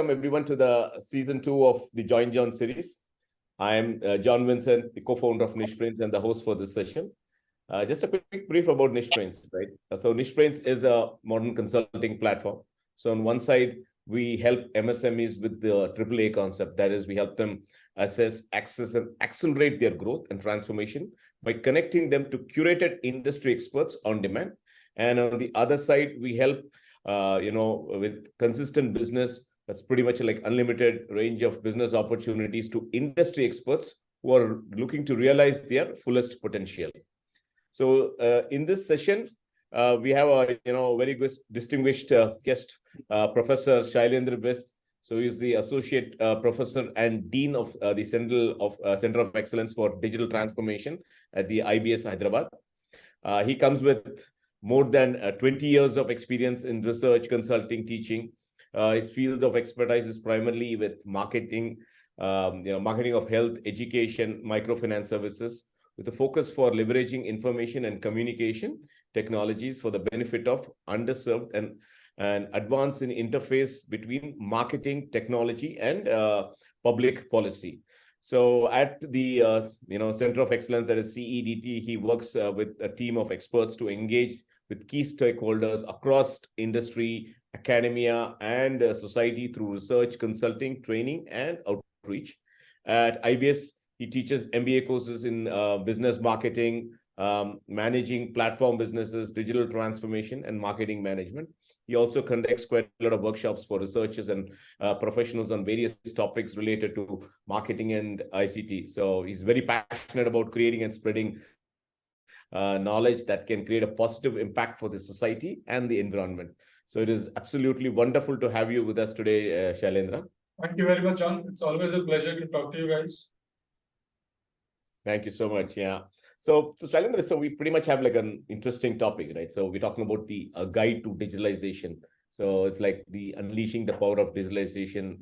welcome everyone to the season 2 of the Join John series. I am John Vincent, the co-founder of NicheBrains and the host for this session. Just a quick brief about NicheBrains, right? So NicheBrains is a modern consulting platform. So on one side, we help MSMEs with the AAA concept. That is, we help them assess, access, and accelerate their growth and transformation by connecting them to curated industry experts on demand. And on the other side, we help with consistent business. That's pretty much like unlimited range of business opportunities to industry experts who are looking to realize their fullest potential. So in this session, we have a very good distinguished guest, Professor Shailendra Best. So he's the associate professor and dean of the Center of Excellence for Digital Transformation at the IBS Hyderabad. He comes with more than 20 years of experience in research, consulting, teaching. His field of expertise is primarily with marketing, marketing of health, education, microfinance services, with a focus for leveraging information and communication technologies for the benefit of underserved and advance in interface between marketing, technology, and public policy. So at the Center of Excellence, that is CEDT, he works with a team of experts to engage with key stakeholders across industry, academia, and society through research, consulting, training, and outreach. At IBS, he teaches MBA courses in business marketing, managing platform businesses, digital transformation, and marketing management. He also conducts quite a lot of workshops for researchers and professionals on various topics related to marketing and ICT. So he's very passionate about creating and spreading knowledge that can create a positive impact for the society and the environment. So it is absolutely wonderful to have you with us today, Shailendra. Thank you very much, John. It's always a pleasure to talk to you guys. Thank you so much. Yeah. So Shailendra, so we pretty much have like an interesting topic, right? So we're talking about the guide to digitalization. So it's like the unleashing the power of digitalization.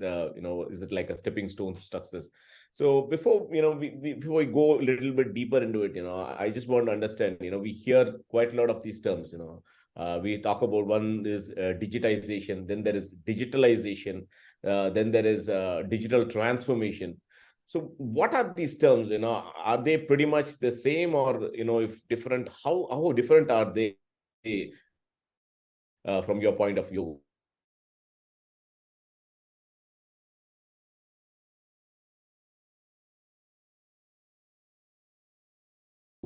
Is it like a stepping stone to success? So before before we go a little bit deeper into it, I just want to understand. We hear quite a lot of these terms. We talk about one is digitization, then there is digitalization, then there is digital transformation. So what are these terms? Are they pretty much the same, or if different? How different are they from your point of view?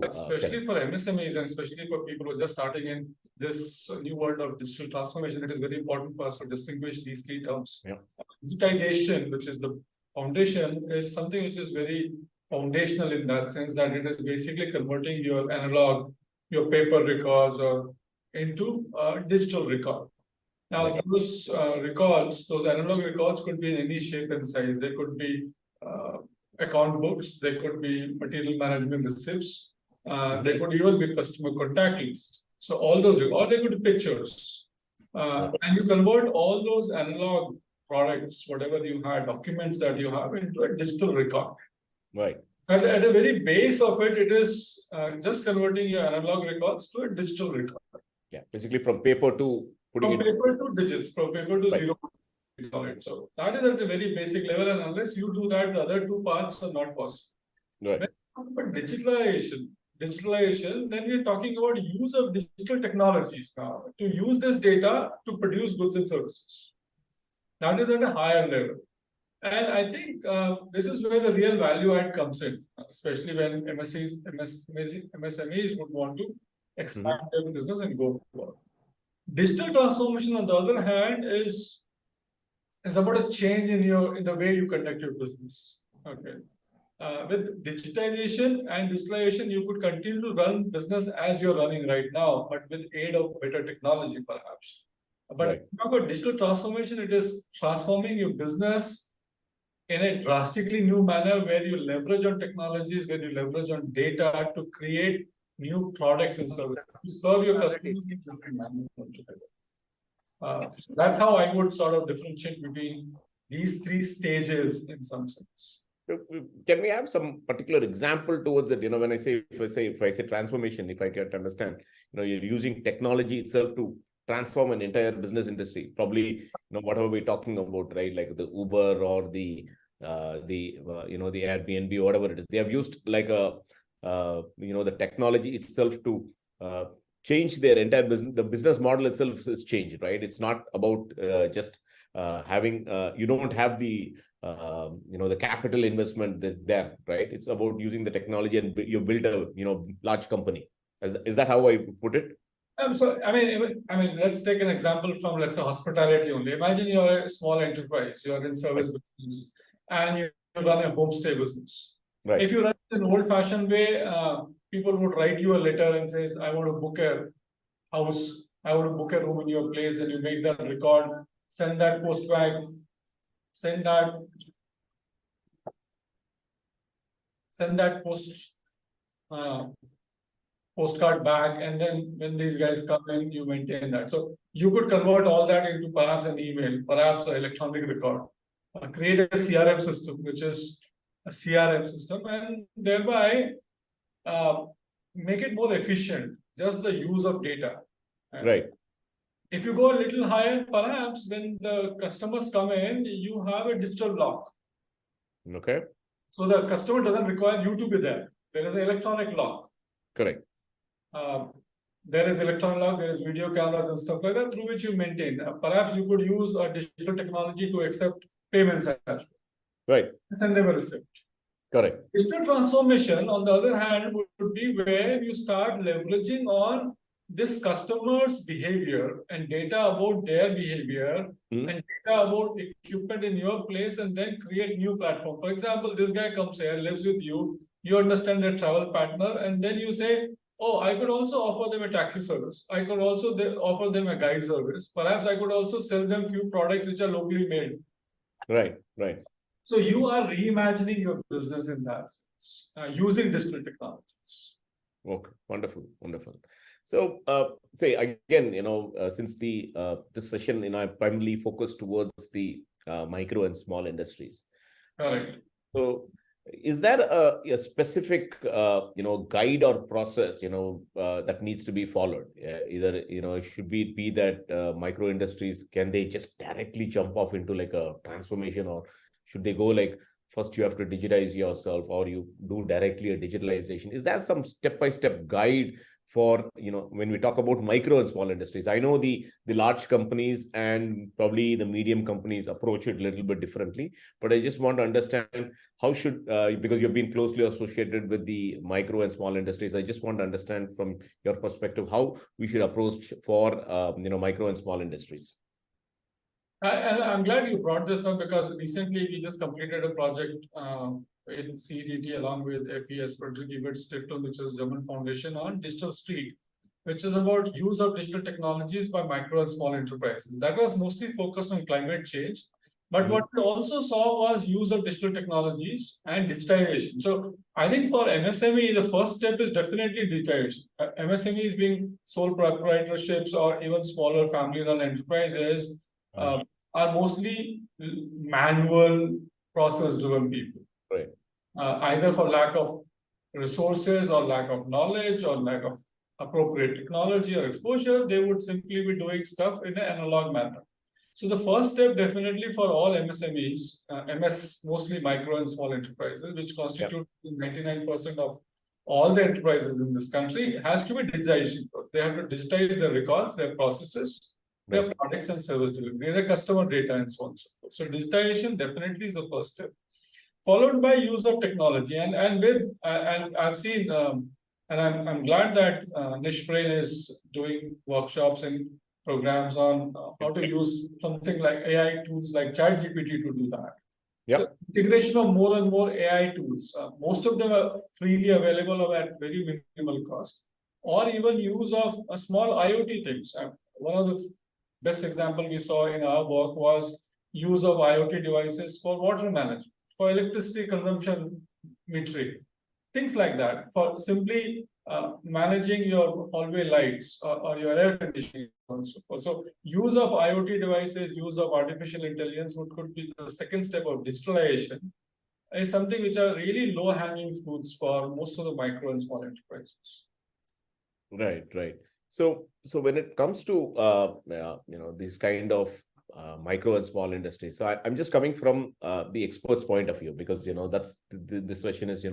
Especially for MSMEs and especially for people who are just starting in this new world of digital transformation, it is very important for us to distinguish these three terms. Yeah. Digitization, which is the foundation, is something which is very foundational in that sense that it is basically converting your analog, your paper records, or into digital record. Now, Right. those records, those analog records could be in any shape and size. They could be account books, they could be material management receipts, they could even be customer contact lists. So all those, or they could be pictures. And you convert all those analog products, whatever you had, documents that you have, into a digital record. Right. And at a very base of it, it is just converting your analog records to a digital record. Yeah, basically from paper to putting paper to digits, from paper to right. zero. So that is at a very basic level, and unless you do that, the other two parts are not possible. Right. But digitalization, then we're talking about use of digital technologies now to use this data to produce goods and services. That is at a higher level. And I think this is where the real value add comes in, especially when MSMEs would want to expand their business and go forward. Digital transformation, on the other hand, is about a change in the way you conduct your business. Okay. With digitization and digitalization, you could continue to run business as you're running right now, but with aid of better technology, perhaps. But Right. about digital transformation, it is transforming your business in a drastically new manner where you leverage on technologies, where you leverage on data to create new products and services to serve your customers in different manners altogether. So that's how I would sort of differentiate between these three stages in some sense. Can we have some particular example towards it? When if I say transformation, if I can understand, you're using technology itself to transform an entire business industry. Probably, whatever we're talking about, right? Like the Uber or the Airbnb, whatever it is, they have used like the technology itself to change their entire business. The business model itself is changed, right? It's not about just having you don't have the the capital investment there, right? It's about using the technology, and you build a large company. Is that how I put it? So let's take an example from, let's say, hospitality only. Imagine you're a small enterprise, you're in service business, and you run a homestay business. Right. If you run it in an old-fashioned way, people would write you a letter and says, I want to book a house, I want to book a room in your place, and you make that record, send that postcard, send that postcard back, and then when these guys come in, you maintain that. So you could convert all that into perhaps an email, perhaps an electronic record, create a CRM system, which is a CRM system, and thereby make it more efficient, just the use of data. Right. If you go a little higher, perhaps when the customers come in, you have a digital lock. Okay. So the customer doesn't require you to be there. There is an electronic lock. Correct. There is electronic lock, there is video cameras and stuff like that through which you maintain. Perhaps you could use a digital technology to accept payments as well. Right. Send them a receipt. Correct. Digital transformation, on the other hand, would be where you start leveraging on this customer's behavior and data about their behavior and data about equipment in your place, and then create new platform. For example, this guy comes here, lives with you, you understand their travel partner, and then you say, oh, I could also offer them a taxi service. I could also offer them a guide service. Perhaps I could also sell them few products which are locally made. Right, right. So you are reimagining your business in that sense, using digital technologies. Okay, wonderful, wonderful. So, say again, since this session, I primarily focus towards the micro and small industries. Correct. So, is there a specific, guide or process, that needs to be followed? Either, should it be that micro industries, can they just directly jump off into like a transformation, or should they go like, first you have to digitize yourself, or you do directly a digitalization? Is there some step-by-step guide for, when we talk about micro and small industries? I know the large companies and probably the medium companies approach it a little bit differently, but I just want to understand how should, because you've been closely associated with the micro and small industries, I just want to understand from your perspective how we should approach for, micro and small industries. And I'm glad you brought this up, because recently we just completed a project in CEDT along with FES, Frederick Ebert Stiftung, which is a German foundation, on Digital Street, which is about use of digital technologies by micro and small enterprises. That was mostly focused on climate change. But what we also saw was use of digital technologies and digitization. So I think for MSME, the first step is definitely digitization. MSMEs being sole proprietorships or even smaller family-run enterprises are mostly manual, process-driven people. Right. Either for lack of resources or lack of knowledge or lack of appropriate technology or exposure, they would simply be doing stuff in an analog manner. So the first step definitely for all MSMEs, mostly micro and small enterprises, which constitute 99% of all the enterprises in this country, has to be digitization. They have to digitize their records, their processes, their products and service delivery, their customer data, and so on and so forth. So digitization definitely is the first step, followed by use of technology. And I've seen, and I'm glad that Nishprain is doing workshops and programs on how to use something like AI tools like ChatGPT to do that. Yep. So integration of more and more AI tools. Most of them are freely available at very minimal cost, or even use of small IoT things. One of the best example we saw in our work was use of IoT devices for water management, for electricity consumption metering, things like that, for simply managing your hallway lights or your air conditioning and so forth. So use of IoT devices, use of artificial intelligence, what could be the second step of digitalization, is something which are really low-hanging fruits for most of the micro and small enterprises. Right, right. So when it comes to these kind of micro and small industries, so I'm just coming from the experts' point of view, because that's this session is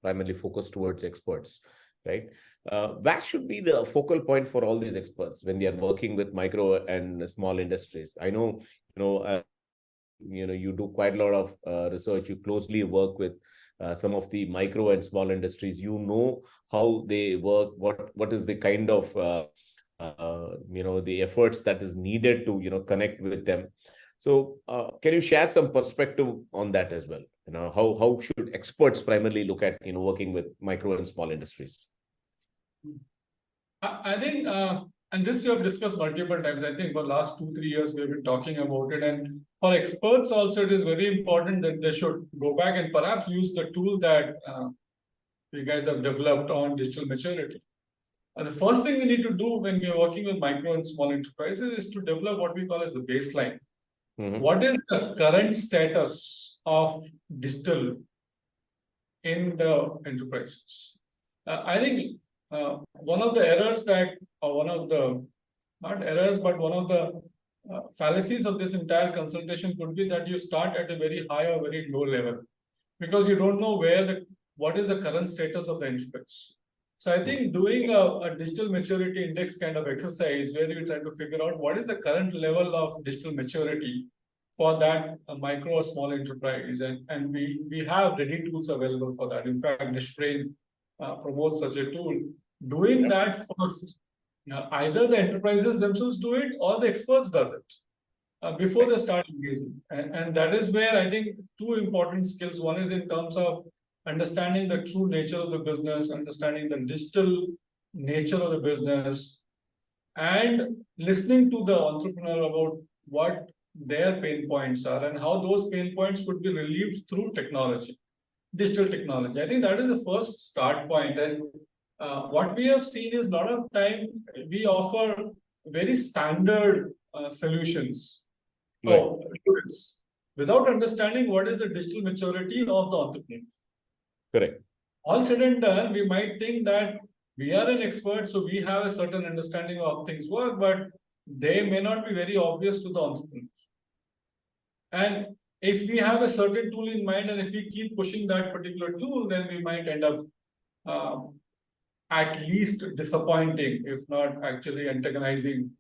primarily focused towards experts, right? Where should be the focal point for all these experts when they are working with micro and small industries? I know you do quite a lot of research. You closely work with some of the micro and small industries. How they work, what is the kind of the efforts that is needed to connect with them. So can you share some perspective on that as well? How should experts primarily look at working with micro and small industries? I think, and this we have discussed multiple times. I think for the last 2-3 years, we've been talking about it. And for experts also, it is very important that they should go back and perhaps use the tool that you guys have developed on digital maturity. And the first thing we need to do when we are working with micro and small enterprises is to develop what we call as the baseline. What is the current status of digital in the enterprises? I think one of the errors one of the, not errors, but one of the fallacies of this entire consultation could be that you start at a very high or very low level, because you don't know what is the current status of the enterprise. So I think doing a digital maturity index kind of exercise where you try to figure out what is the current level of digital maturity for that micro or small enterprise, and we have ready tools available for that. In fact, Nishbrain promotes such a tool. Doing that first, either the enterprises themselves do it or the experts does it before they start engaging. And that is where I think two important skills. One is in terms of understanding the true nature of the business, understanding the digital nature of the business, and listening to the entrepreneur about what their pain points are and how those pain points could be relieved through technology, digital technology. I think that is the first start point. And what we have seen is a lot of time we offer very standard solutions to this without understanding what is the digital maturity of the entrepreneur. Correct. All said and done, we might think that we are an expert, so we have a certain understanding of how things work, but they may not be very obvious to the entrepreneurs. And if we have a certain tool in mind, and if we keep pushing that particular tool, then we might end up at least disappointing, if not actually antagonizing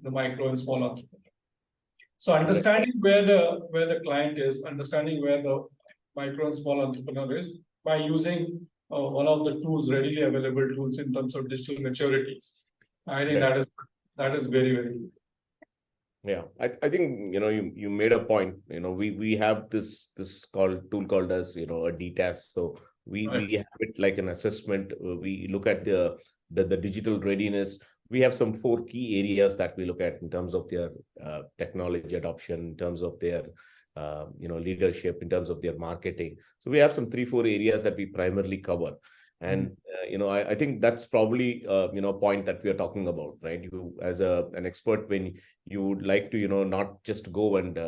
the micro and small entrepreneur. So understanding where the client is, understanding where the micro and small entrepreneur is by using one of the tools, readily available tools in terms of digital maturity. I think that is very, very good. Yeah, I think you made a point. We have this tool called as a DTAS. So we have it like an assessment. We look at the digital readiness. We have some 4 key areas that we look at in terms of their technology adoption, in terms of their leadership, in terms of their marketing. So we have some 3-4 areas that we primarily cover. And I think that's probably a point that we are talking about, right? You as an expert, when you would like to not just go and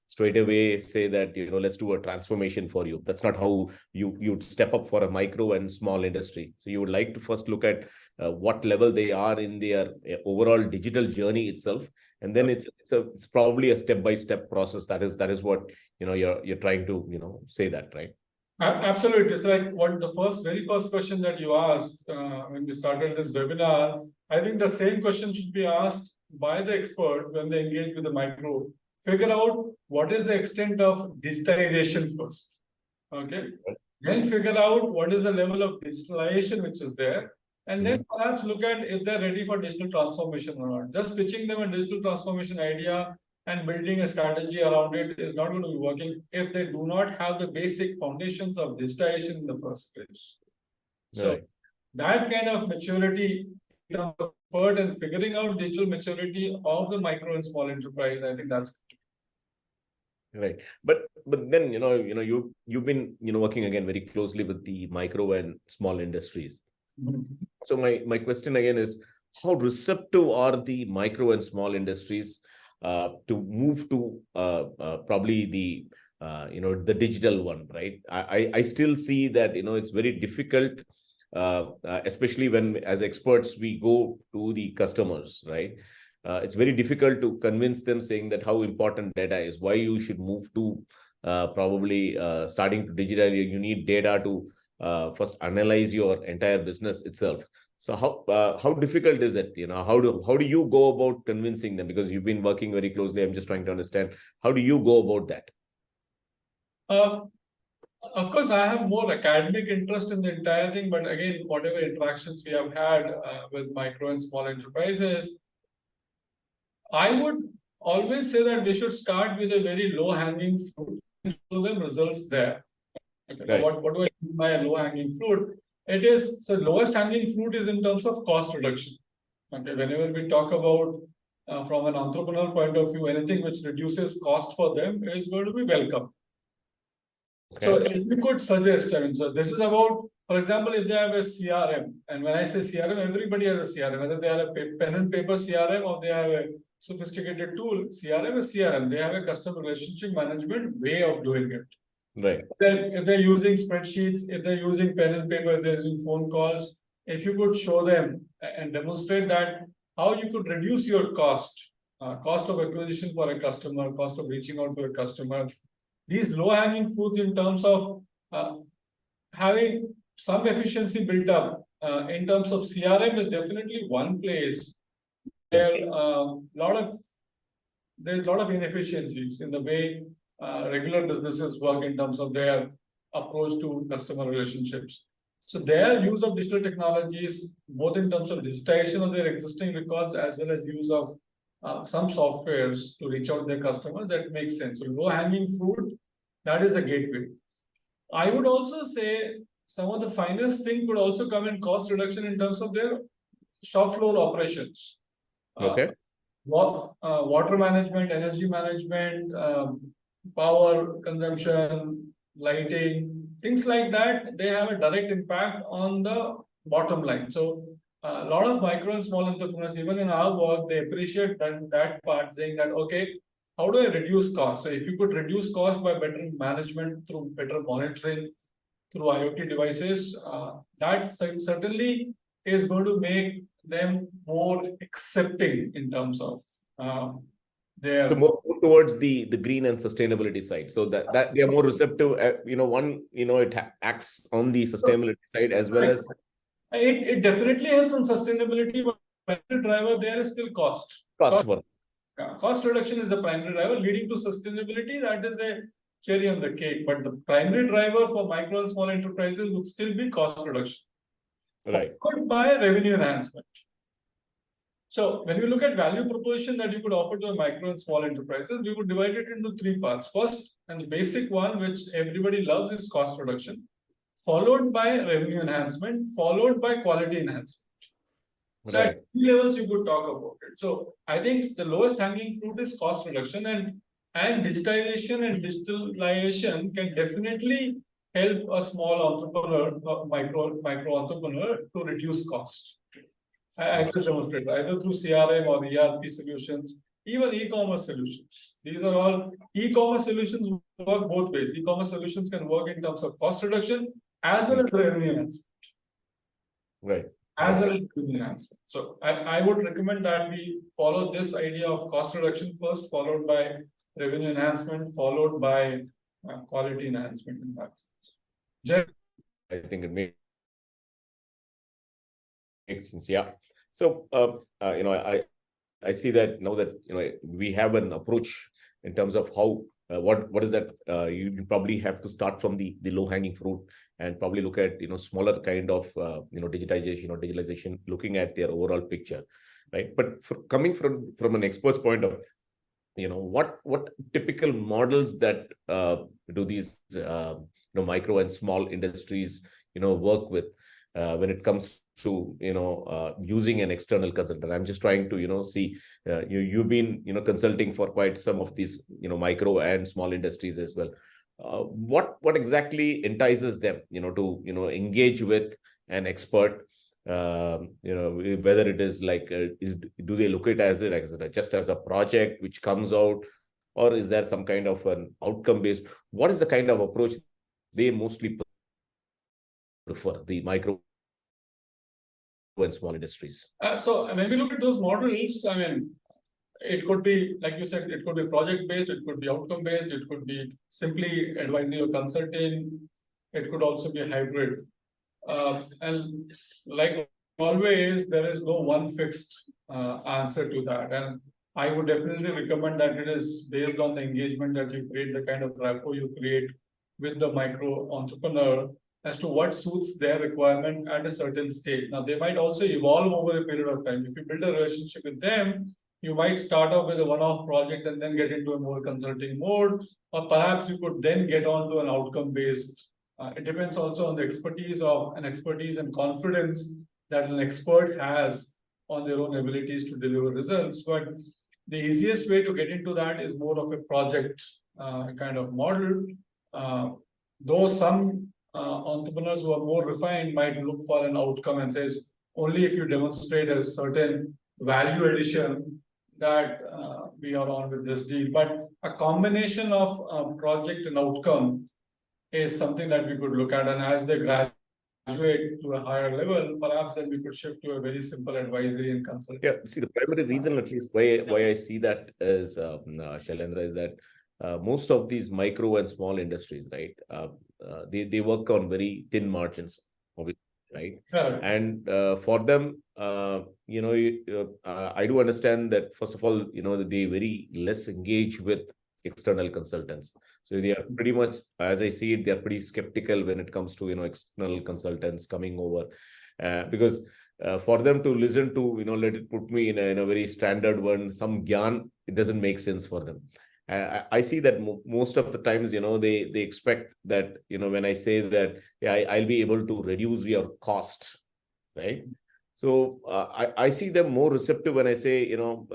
straight away say that let's do a transformation for you. That's not how you'd step up for a micro and small industry. So you would like to first look at what level they are in their overall digital journey itself, and then it's probably a step-by-step process. That is what you're trying to say that, right? Absolutely. It's like what the very first question that you asked when we started this webinar. I think the same question should be asked by the expert when they engage with the micro. Figure out what is the extent of digitalization first. Okay. Then figure out what is the level of digitalization which is there. And then perhaps look at if they're ready for digital transformation or not. Just pitching them a digital transformation idea and building a strategy around it is not going to be working if they do not have the basic foundations of digitization in the first place. So that kind of maturity and figuring out digital maturity of the micro and small enterprise, I think that's right. But then you've been working again very closely with the micro and small industries. So my question again is, how receptive are the micro and small industries to move to probably the the digital one, right? I still see that it's very difficult especially when, as experts, we go to the customers, right? It's very difficult to convince them, saying that how important data is, why you should move to probably starting to digitalize. You need data to first analyze your entire business itself. So how difficult is it? How do you go about convincing them? Because you've been working very closely. I'm just trying to understand, how do you go about that? Of course, I have more academic interest in the entire thing, but again, whatever interactions we have had with micro and small enterprises, I would always say that we should start with a very low-hanging fruit and show them results there. Okay. Right. Now, what do I mean by a low-hanging fruit? It is, so lowest hanging fruit is in terms of cost reduction. Okay, whenever we talk about from an entrepreneur point of view, anything which reduces cost for them is going to be welcome. Okay. So if you could suggest, so this is about, for example, if they have a CRM, and when I say CRM, everybody has a CRM, whether they have a pen and paper CRM or they have a sophisticated tool, CRM is CRM. They have a customer relationship management way of doing it. Right. Then if they're using spreadsheets, if they're using pen and paper, if they're using phone calls, if you could show them and demonstrate that how you could reduce your cost of acquisition for a customer, cost of reaching out to a customer, these low-hanging fruits in terms of having some efficiency built up in terms of CRM is definitely one place where there's a lot of inefficiencies in the way regular businesses work in terms of their approach to customer relationships. So their use of digital technologies, both in terms of digitization of their existing records as well as use of some softwares to reach out to their customers, that makes sense. So low-hanging fruit, that is the gateway. I would also say some of the finest thing could also come in cost reduction in terms of their shop floor operations. Okay. Water management, energy management, power consumption, lighting, things like that, they have a direct impact on the bottom line. So a lot of micro and small entrepreneurs, even in our work, they appreciate that part, saying that, okay, how do I reduce cost? So if you could reduce cost by better management through better monitoring, through IoT devices, that certainly is going to make them more accepting in terms of their... So more towards the green and sustainability side, so that they are more receptive. It acts on the sustainability side as well as... It definitely helps on sustainability, but the driver there is still cost. Cost reduction is the primary driver, leading to sustainability. That is a cherry on the cake. But the primary driver for micro and small enterprises would still be cost reduction, right, followed by revenue enhancement. So when we look at value proposition that you could offer to a micro and small enterprises, we would divide it into three parts. First, and the basic one, which everybody loves, is cost reduction, followed by revenue enhancement, followed by quality enhancement. So right, at three levels you could talk about it. So I think the lowest hanging fruit is cost reduction, and digitization and digitalization can definitely help a small entrepreneur, micro entrepreneur, to reduce cost. I just demonstrate either through CRM or ERP solutions, even e-commerce solutions. These are all e-commerce solutions work both ways. E-commerce solutions can work in terms of cost reduction as well as revenue enhancement. Right. As well as revenue enhancement. So I would recommend that we follow this idea of cost reduction first, followed by revenue enhancement, followed by quality enhancement in that sense. I think it makes sense. Yeah. So, I see that now that, we have an approach in terms of how, what is that, you probably have to start from the low hanging fruit and probably look at, smaller kind of, digitization or digitalization, looking at their overall picture, right? But coming from an expert's point of, what typical models that do these, micro and small industries, work with when it comes to using an external consultant. I'm just trying to see, you've been consulting for quite some of these micro and small industries as well. What exactly entices them to engage with an expert? Whether it is like do they look at it as just as a project which comes out, or is there some kind of an outcome based? What is the kind of approach they mostly prefer, the micro and small industries? So when we look at those models, I mean, it could be, like you said, it could be project-based, it could be outcome-based, it could be simply advisory or consulting, it could also be hybrid. And like always, there is no one fixed answer to that. And I would definitely recommend that it is based on the engagement that you create, the kind of rapport you create with the micro entrepreneur as to what suits their requirement at a certain stage. Now, they might also evolve over a period of time. If you build a relationship with them, you might start off with a one-off project and then get into a more consulting mode, or perhaps you could then get on to an outcome-based. It depends also on the expertise and confidence that an expert has on their own abilities to deliver results. But the easiest way to get into that is more of a project kind of model. Though some entrepreneurs who are more refined might look for an outcome and says, only if you demonstrate a certain value addition that we are on with this deal. But a combination of project and outcome is something that we could look at. And as they graduate to a higher level, perhaps then we could shift to a very simple advisory and consulting. Yeah, see, the primary reason, at least why I see that is, Shailendra, is that most of these micro and small industries, right, they work on very thin margins, obviously, right? Yeah. And for them, you know, I do understand that, first of all, you know, they very less engage with external consultants. So they are pretty much, as I see it, they are pretty skeptical when it comes to, you know, external consultants coming over, because for them to listen to, you know, let it put me in a very standard one, some gyan, it doesn't make sense for them. I see that most of the times, you know, they expect that, you know, when I say that, yeah, I'll be able to reduce your cost, right? So I see them more receptive when I say, you know,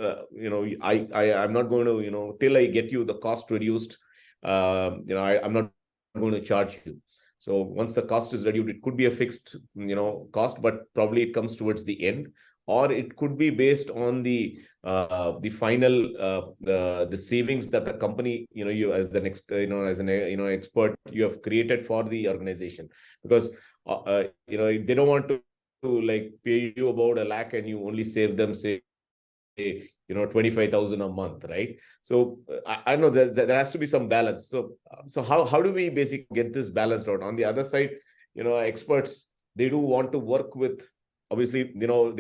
I'm not going to, you know, till I get you the cost reduced, you know, I'm not going to charge you. So once the cost is reduced, it could be a fixed, you know, cost, but probably it comes towards the end, or it could be based on the final the savings that the company, you know, you as the next, you know, as an, you know, expert you have created for the organization, because you know, they don't want to like pay you about 1 lakh and you only save them, say, you know, 25,000 a month, right? So I know that there has to be some balance. So how do we basically get this balanced out? On the other side, you know, experts, they do want to work with, obviously, you know,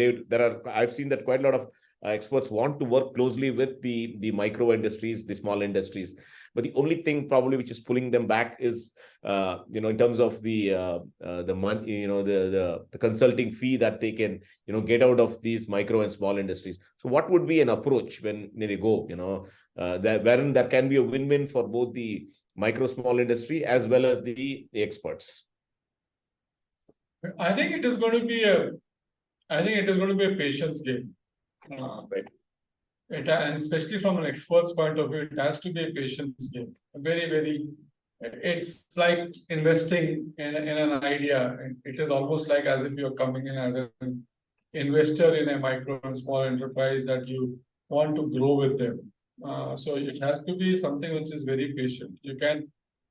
I've seen that quite a lot of experts want to work closely with the micro industries, the small industries. But the only thing probably which is pulling them back is, you know, in terms of the money, you know, the consulting fee that they can, you know, get out of these micro and small industries. So what would be an approach when they go, you know, wherein there can be a win-win for both the micro small industry as well as the experts? I think it is going to be a patience game. Right. And especially from an expert's point of view, it has to be a patience game. It's like investing in an idea. It is almost like as if you're coming in as an investor in a micro and small enterprise that you want to grow with them. So it has to be something which is very patient.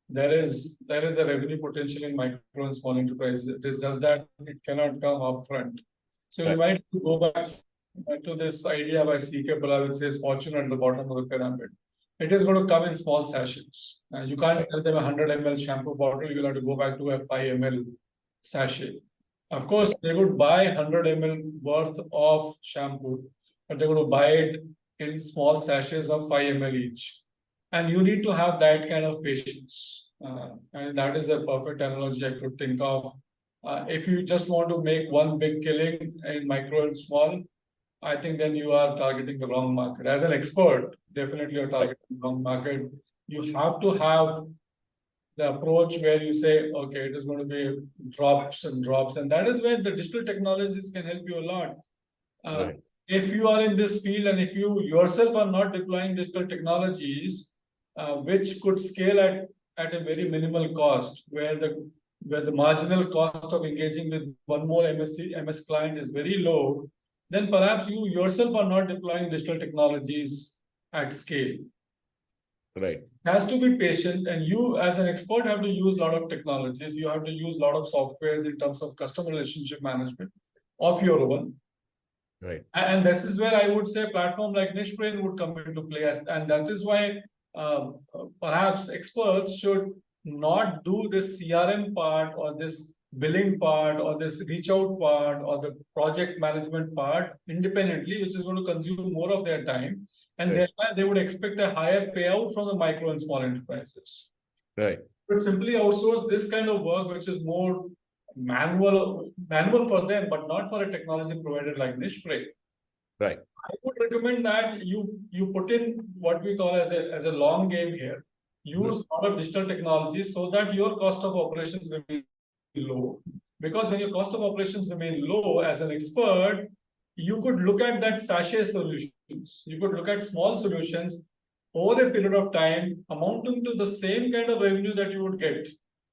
There is a revenue potential in micro and small enterprises. It is just that it cannot come upfront. So you might go back to this idea by C.K. Pula, which says fortune at the bottom of the pyramid. It is going to come in small sachets. You can't sell them a 100 ml shampoo bottle. You'll have to go back to a 5 ml sachet. Of course, they would buy 100 ml worth of shampoo, but they're going to buy it in small sachets of 5 ml each. And you need to have that kind of patience. And that is a perfect analogy I could think of. If you just want to make one big killing in micro and small, I think then you are targeting the wrong market. As an expert, definitely you're targeting the wrong market. You have to have the approach where you say, okay, it is going to be drops and drops. And that is where the digital technologies can help you a lot. Right. If you are in this field and if you yourself are not deploying digital technologies, which could scale at a very minimal cost, where the marginal cost of engaging with one more MS client is very low, then perhaps you yourself are not deploying digital technologies at scale. Right. It has to be patient, and you as an expert have to use a lot of technologies. You have to use a lot of softwares in terms of customer relationship management. of your own. Right. And this is where I would say platform like NicheBrain would come into play, and that is why perhaps experts should not do this CRM part or this billing part or this reach out part or the project management part independently, which is going to consume more of their time. And Right. thereby they would expect a higher payout from the micro and small enterprises. Right. But simply outsource this kind of work, which is more manual for them, but not for a technology provider like NicheBrain. Right. I would recommend that you put in what we call as a long game here. Use a lot of digital technology so that your cost of operations remain low. Because when your cost of operations remain low, as an expert, you could look at that sachet solutions. You could look at small solutions over a period of time, amounting to the same kind of revenue that you would get,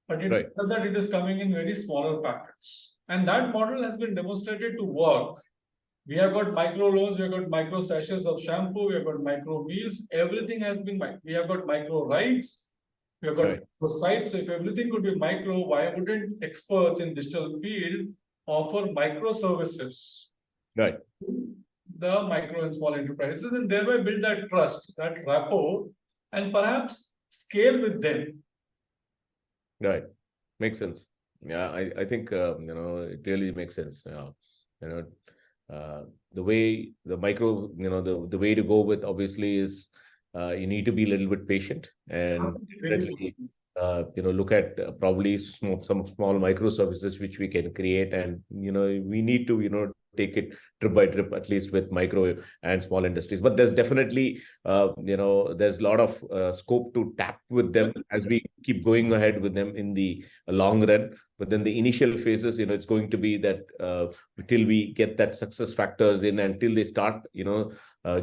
but it does that it is coming in very smaller packets. And that model has been demonstrated to work. We have got micro loans, we have got micro sachets of shampoo, we have got micro meals, everything has been micro. We have got micro rides, we have got micro sites. So if everything could be micro, why wouldn't experts in digital field offer micro services? Right. The micro and small enterprises, and thereby build that trust, that rapport, and perhaps scale with them. Right. Makes sense. Yeah, I think it really makes sense. The way the micro, the way to go with obviously is you need to be a little bit patient and definitely look at probably some small microservices which we can create, and we need to take it trip by trip, at least with micro and small industries. But there's definitely there's a lot of scope to tap with them as we keep going ahead with them in the long run. But then the initial phases, it's going to be that till we get that success factors in, until they start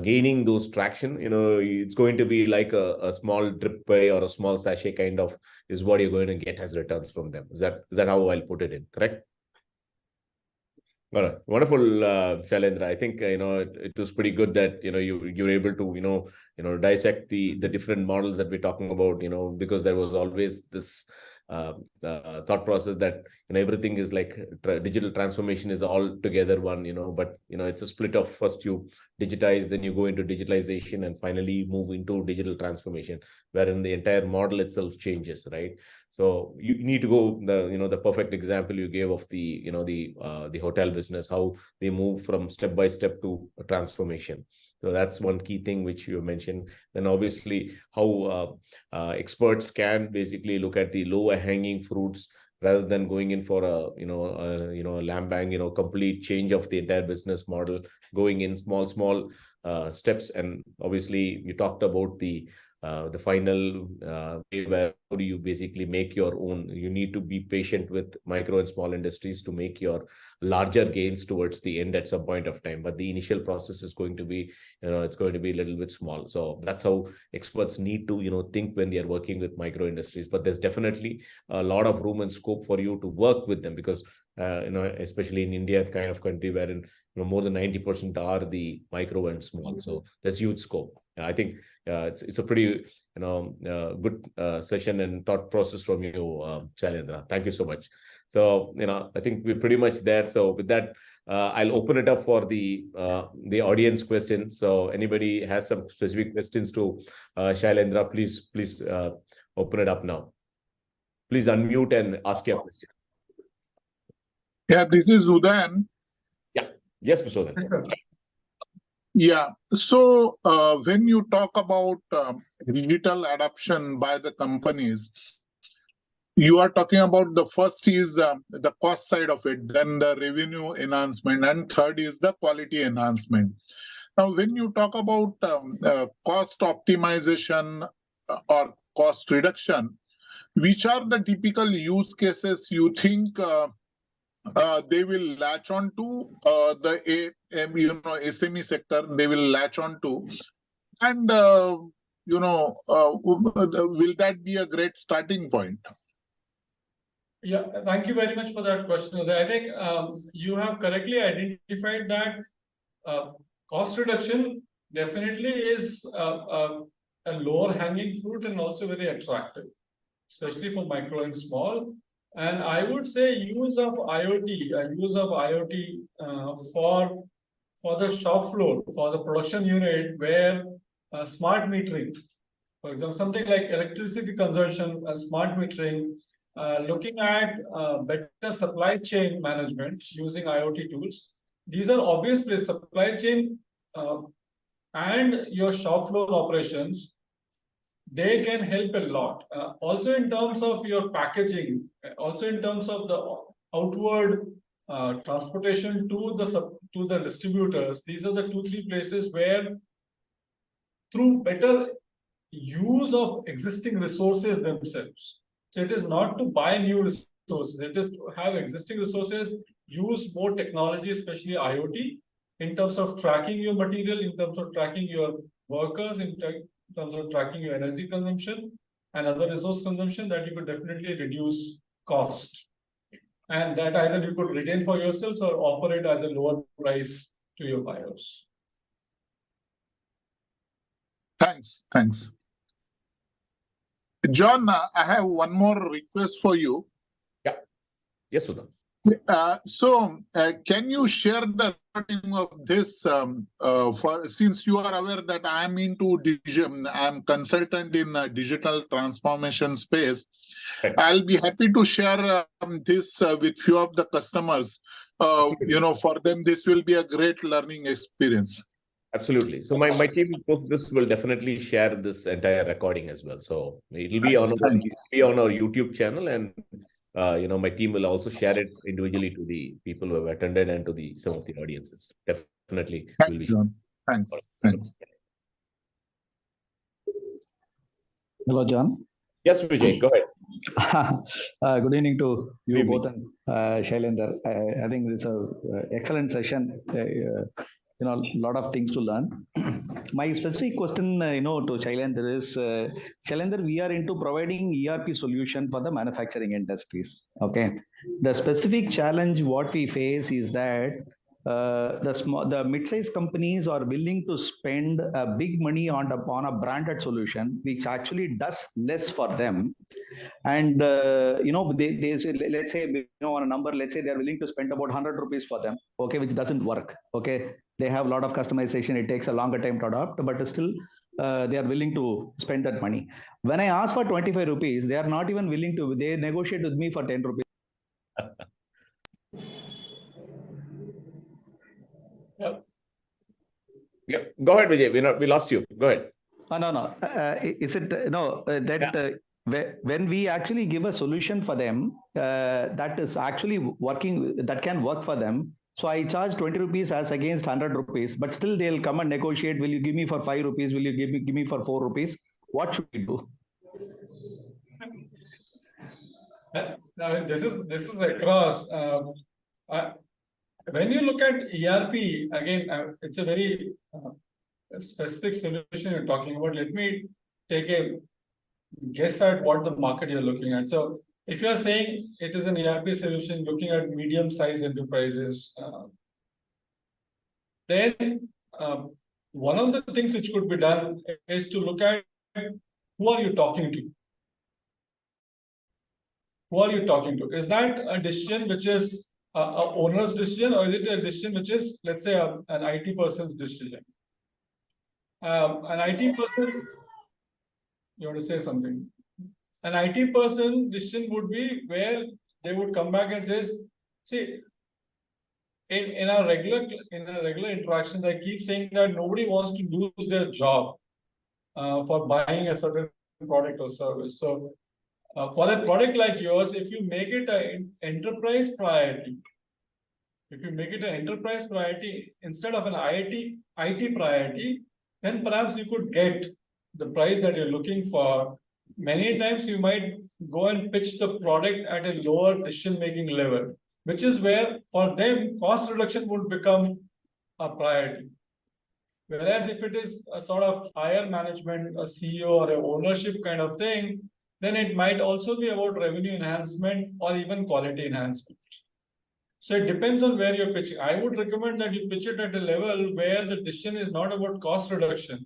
gaining those traction, it's going to be like a small drip by or a small sachet kind of is what you're going to get as returns from them. Is that how I'll put it in? Correct? All right, wonderful, Shailendra. I think it was pretty good that you're able to dissect the different models that we're talking about. Because there was always this thought process that everything is like digital transformation is all together one. But it's a split of first you digitize, then you go into digitalization, and finally move into digital transformation, wherein the entire model itself changes, right? So you need to go the perfect example you gave of the the hotel business, how they move from step by step to a transformation. So that's one key thing which you mentioned. Then obviously how experts can basically look at the lower hanging fruits rather than going in for a lamb bang, complete change of the entire business model, going in small steps. And obviously you talked about the final way where how do you basically make your own. You need to be patient with micro and small industries to make your larger gains towards the end at some point of time, but the initial process is going to be it's going to be a little bit small. So that's how experts need to think when they are working with micro industries. But there's definitely a lot of room and scope for you to work with them, because especially in India kind of country wherein more than 90% are the micro and small. So there's huge scope. I think it's a pretty good session and thought process from you, Shailendra. Thank you so much. So I think we're pretty much there. So with that, I'll open it up for the audience questions. So anybody has some specific questions to Shailendra, please open it up now. Please unmute and ask your question. Yeah, this is Udayan. Yeah. Yes, Mr. Udayan. Yeah. So when you talk about digital adoption by the companies, you are talking about the first is the cost side of it, then the revenue enhancement, and third is the quality enhancement. Now, when you talk about cost optimization or cost reduction, which are the typical use cases you think they will latch on to the SME sector, they will latch on to, and will that be a great starting point? Yeah, thank you very much for that question. I think you have correctly identified that cost reduction definitely is a lower hanging fruit and also very attractive, especially for micro and small. And I would say use of IoT for the shop floor, for the production unit, where smart metering, for example, something like electricity consumption, smart metering, looking at better supply chain management using IoT tools. These are obviously supply chain and your shop floor operations. They can help a lot. Also in terms of your packaging, also in terms of the outward transportation to the distributors. These are the 2-3 places where, through better use of existing resources themselves. So it is not to buy new resources, it is to have existing resources, use more technology, especially IoT, in terms of tracking your material, in terms of tracking your workers, in terms of tracking your energy consumption and other resource consumption, that you could definitely reduce cost. And that either you could retain for yourselves or offer it as a lower price to your buyers. Thanks. John, I have one more request for you. Yeah. Yes, Sudha. Can you share the recording of this since you are aware that I am into I'm consultant in digital transformation space. Right. I'll be happy to share this with few of the customers. For them, this will be a great learning experience. Absolutely. So my team post this will definitely share this entire recording as well. So it will be on our YouTube channel, and my team will also share it individually to the people who have attended and to some of the audiences. Definitely. Thanks, John. Thanks. Hello, John. Yes, Vijay, go ahead. Good evening to you both and Shailendra. I think this is an excellent session. A lot of things to learn. My specific question, to Shailendra is, Shailendra, we are into providing ERP solution for the manufacturing industries. Okay. The specific challenge what we face is that the mid-sized companies are willing to spend big money on a branded solution, which actually does less for them. And they let's say on a number, let's say they're willing to spend about 100 rupees for them, okay, which doesn't work. Okay, they have a lot of customization, it takes a longer time to adopt, but still they are willing to spend that money. When I ask for 25 rupees, they are not even willing to, they negotiate with me for 10 rupees. Yeah. Go ahead, Vijay. We lost you. Go ahead. No. Is it when we actually give a solution for them that is actually working, that can work for them. So I charge 20 rupees as against 100 rupees, but still they'll come and negotiate. Will you give me for 5 rupees? Will you give me for 4 rupees? What should we do? This is across. When you look at ERP, again, it's a very specific solution you're talking about. Let me take a guess at what the market you're looking at. So if you're saying it is an ERP solution looking at medium-sized enterprises, then one of the things which could be done is to look at who are you talking to? Who are you talking to? Is that a decision which is an owner's decision, or is it a decision which is, let's say, an IT person's decision? An IT person, you want to say something? An IT person decision would be where they would come back and says, see, in our regular interactions, I keep saying that nobody wants to lose their job for buying a certain product or service. So for a product like yours, if you make it an enterprise priority, instead of an IT priority, then perhaps you could get the price that you're looking for. Many times you might go and pitch the product at a lower decision-making level, which is where for them cost reduction would become a priority. Whereas if it is a sort of higher management, a CEO or an ownership kind of thing, then it might also be about revenue enhancement or even quality enhancement. So it depends on where you're pitching. I would recommend that you pitch it at a level where the decision is not about cost reduction,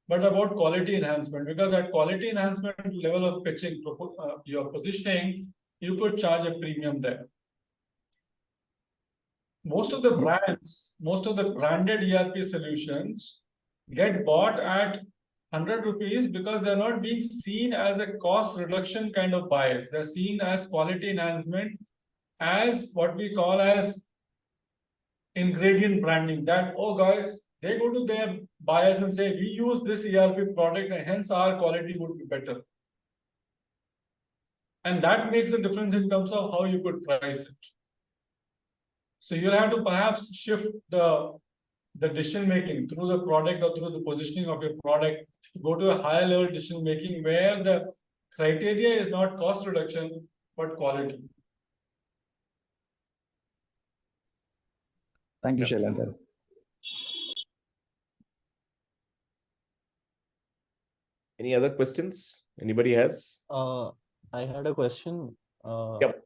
but about quality enhancement, because at quality enhancement level of pitching, your positioning, you could charge a premium there. Most of the brands, most of the branded ERP solutions get bought at 100 rupees because they're not being seen as a cost reduction kind of bias. They're seen as quality enhancement, as what we call as ingredient branding. That, oh guys, they go to their buyers and say, we use this ERP product and hence our quality would be better. And that makes the difference in terms of how you could price it. So you'll have to perhaps shift the decision making through the product or through the positioning of your product to go to a higher level decision making where the criteria is not cost reduction but quality. Thank you, Shailendra. Any other questions? Anybody has? I had a question. Yep.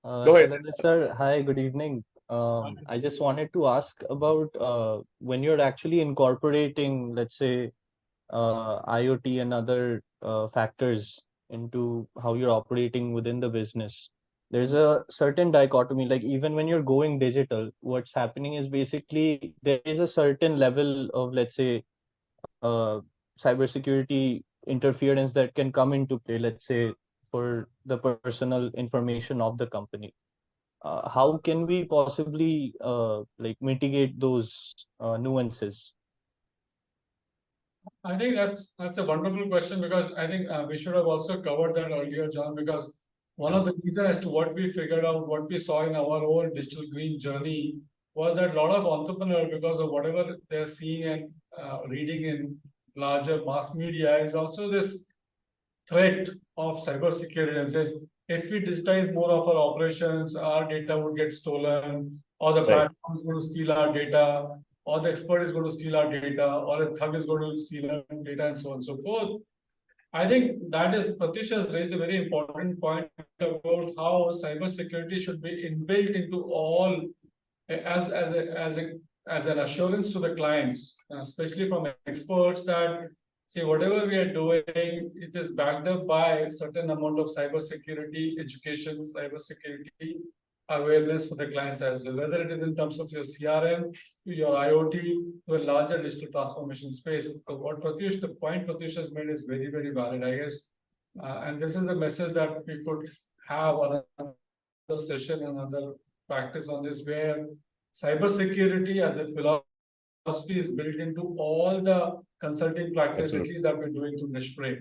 Go ahead. Shailendra sir, hi, good evening. I just wanted to ask about when you're actually incorporating, let's say, IoT and other factors into how you're operating within the business. There's a certain dichotomy, like even when you're going digital, what's happening is basically there is a certain level of, let's say, cybersecurity interference that can come into play, let's say, for the personal information of the company. How can we possibly like mitigate those nuances? I think that's a wonderful question, because I think we should have also covered that earlier, John, because one of the reasons as to what we figured out, what we saw in our own digital green journey was that a lot of entrepreneurs, because of whatever they're seeing and reading in larger mass media, is also this threat of cybersecurity, and says, if we digitize more of our operations, our data would get stolen, or the platform is going to steal our data, or the expert is going to steal our data, or a thug is going to steal our data, and so on and so forth. I think that is, Pratish has raised a very important point about how cybersecurity should be inbuilt into all as an assurance to the clients, especially from experts, that see, whatever we are doing, it is backed up by a certain amount of cybersecurity education, cybersecurity awareness for the clients as well, whether it is in terms of your CRM, to your IoT, to a larger digital transformation space. Because the point Pratish has made is very, very valid, I guess. And this is the message that we could have another session, another practice on this, where cybersecurity as a philosophy is built into all the consulting practices that we're doing through Nishpray.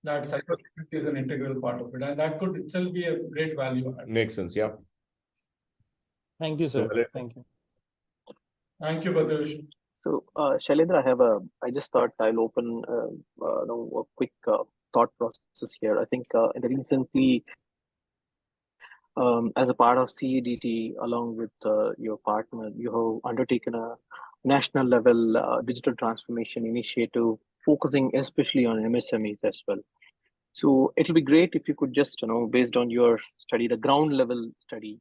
That cybersecurity is an integral part of it, and that could itself be a great value add. Makes sense, yeah. Thank you, sir. So, Thank you. Thank you, Pratish. So, Shailendra, I just thought I'll open a quick thought process here. I think in the recently, as a part of CEDT, along with your partner, you have undertaken a national level digital transformation initiative, focusing especially on MSMEs as well. So it'll be great if you could just, based on your study, the ground level study,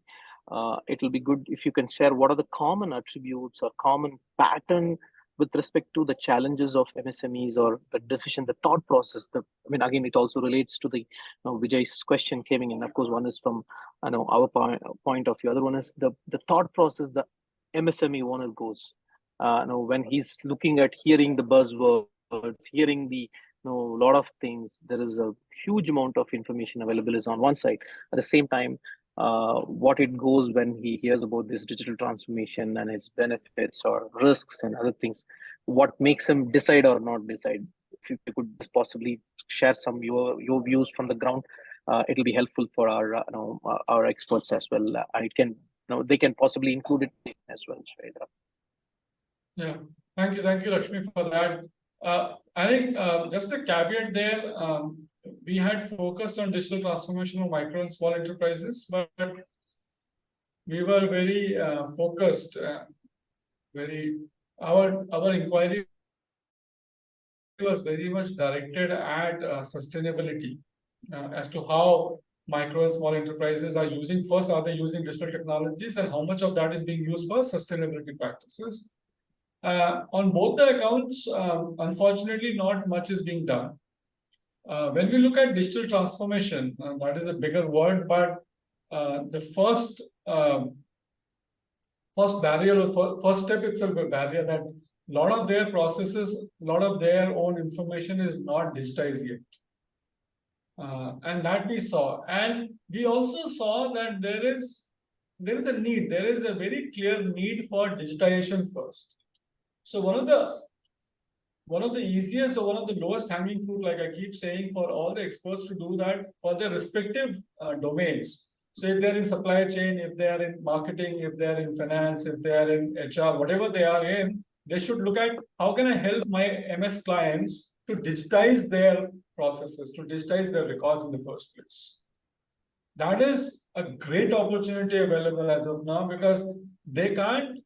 it'll be good if you can share what are the common attributes or common pattern with respect to the challenges of MSMEs, or the decision, the thought process. Again, it also relates to the Vijay's question came in. Of course, one is from our point of view. Other one is the thought process the MSME owner goes. When he's looking at hearing the buzzwords, hearing the lot of things, there is a huge amount of information available is on one side. At the same time, what it goes when he hears about this digital transformation and its benefits or risks and other things, what makes him decide or not decide. If you could possibly share some your views from the ground, it'll be helpful for our experts as well. And it can they can possibly include it as well. Yeah, thank you, Lakshmi, for that. I think just a caveat there, we had focused on digital transformation of micro and small enterprises, but we were very focused, our inquiry was very much directed at sustainability, as to how micro and small enterprises are using, first, are they using digital technologies, and how much of that is being used for sustainability practices. On both the accounts, unfortunately, not much is being done. When we look at digital transformation, that is a bigger word, but the first barrier, or first step itself a barrier, that a lot of their processes, a lot of their own information is not digitized yet. And that we saw. And we also saw that there is a need, there is a very clear need for digitization first. So one of the easiest or one of the lowest hanging fruit, like I keep saying, for all the experts to do that for their respective domains. So if they're in supply chain, if they are in marketing, if they're in finance, if they are in HR, whatever they are in, they should look at how can I help my MS clients to digitize their processes, to digitize their records in the first place. That is a great opportunity available as of now, because they can't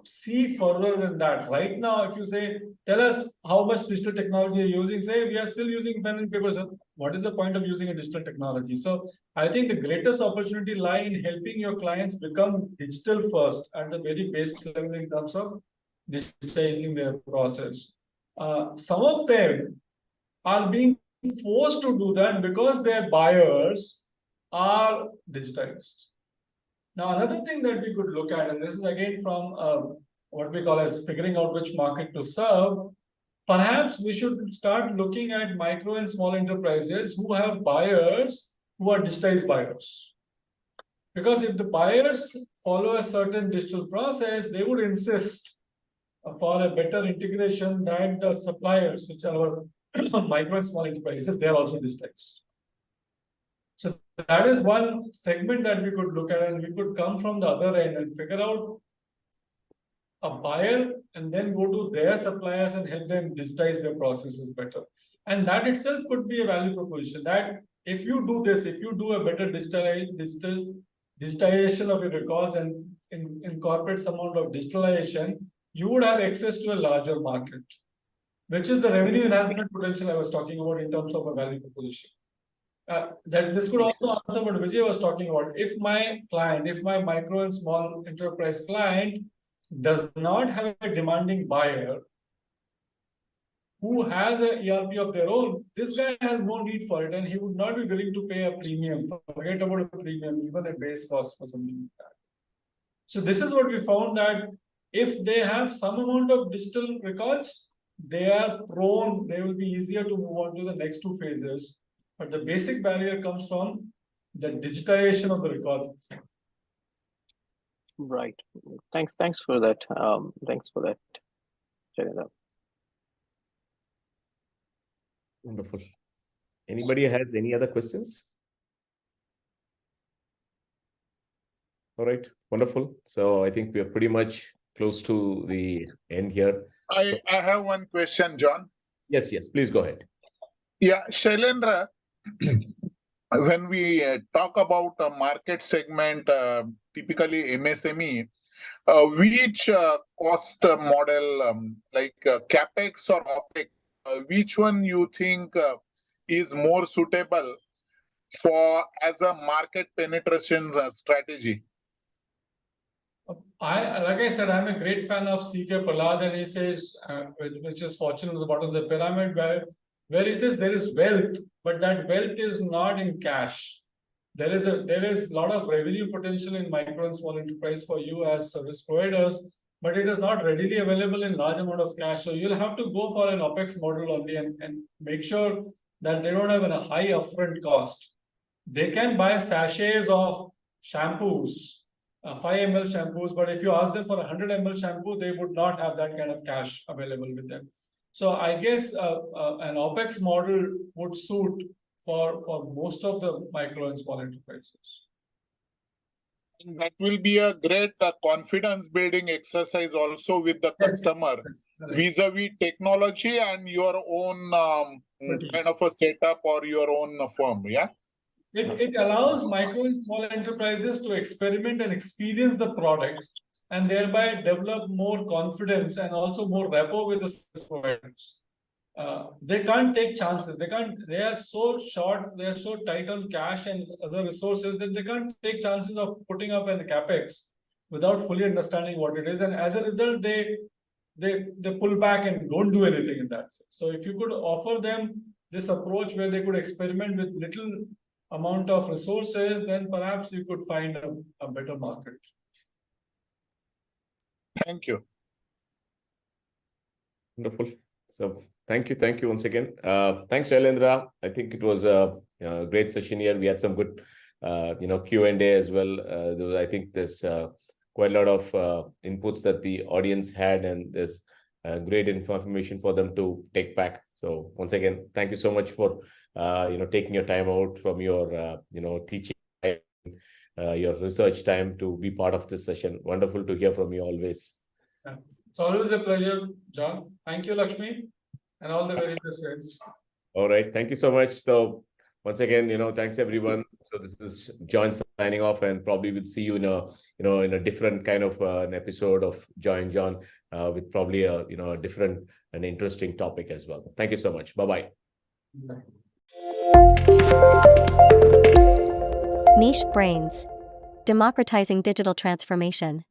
see further than that. Right now, if you say, tell us how much digital technology you're using, say we are still using pen and paper. So what is the point of using a digital technology? So I think the greatest opportunity lies in helping your clients become digital first at the very base level in terms of digitizing their process. Some of them are being forced to do that because their buyers are digitized. Now, another thing that we could look at, and this is again from what we call as figuring out which market to serve, perhaps we should start looking at micro and small enterprises who have buyers who are digitized buyers. Because if the buyers follow a certain digital process, they would insist for a better integration that the suppliers, which are micro and small enterprises, they are also digitized. So that is one segment that we could look at, and we could come from the other end and figure out a buyer and then go to their suppliers and help them digitize their processes better. And that itself could be a value proposition, that if you do this, if you do a better digitalization of your records and incorporate some amount of digitalization, you would have access to a larger market, which is the revenue enhancement potential I was talking about in terms of a value proposition. That this could also answer what Vijay was talking about. If my client, if my micro and small enterprise client does not have a demanding buyer who has an ERP of their own, this guy has no need for it, and he would not be willing to pay a premium. Forget about a premium, even a base cost for something like that. So this is what we found, that if they have some amount of digital records, they are prone, they will be easier to move on to the next two phases. But the basic barrier comes from the digitization of the records itself. Right. Thanks for that. Thanks for that, Shailendra. Wonderful. Anybody has any other questions? All right, wonderful. So I think we are pretty much close to the end here. I have one question, John. Yes, please go ahead. Yeah, Shailendra, when we talk about a market segment, typically MSME, which cost model, like CapEx or OpEx, which one you think is more suitable for as a market penetration strategy? Like I said, I'm a great fan of C.K. Prahlad, and he says, which is fortune at the bottom of the pyramid, where he says there is wealth, but that wealth is not in cash. There is a lot of revenue potential in micro and small enterprise for you as service providers, but it is not readily available in large amount of cash. So you'll have to go for an OpEx model only and make sure that they don't have a high upfront cost. They can buy sachets of shampoos, 5 ml shampoos, but if you ask them for 100 ml shampoo, they would not have that kind of cash available with them. So I guess an OpEx model would suit for most of the micro and small enterprises. That will be a great confidence building exercise also with the customer vis-a-vis technology and your own kind of a setup or your own firm, yeah? It allows micro and small enterprises to experiment and experience the products and thereby develop more confidence and also more rapport with the service providers. They can't take chances. They are so short, they are so tight on cash and other resources that they can't take chances of putting up an CapEx without fully understanding what it is. And as a result, they pull back and don't do anything in that sense. So if you could offer them this approach where they could experiment with little amount of resources, then perhaps you could find a better market. Thank you. Wonderful. So thank you once again. Thanks, Shailendra. I think it was a great session here. We had some good, Q&A as well. I think there's quite a lot of inputs that the audience had, and there's great information for them to take back. So once again, thank you so much for taking your time out from your teaching, your research time to be part of this session. Wonderful to hear from you always. Yeah. It's always a pleasure, John. Thank you, Lakshmi, and all the very best friends. All right, thank you so much. So once again, thanks everyone. So this is John signing off, and probably we'll see you in a different kind of an episode of Join John with probably a different and interesting topic as well. Thank you so much. Bye-bye. Bye. Niche Brains. Democratizing digital transformation.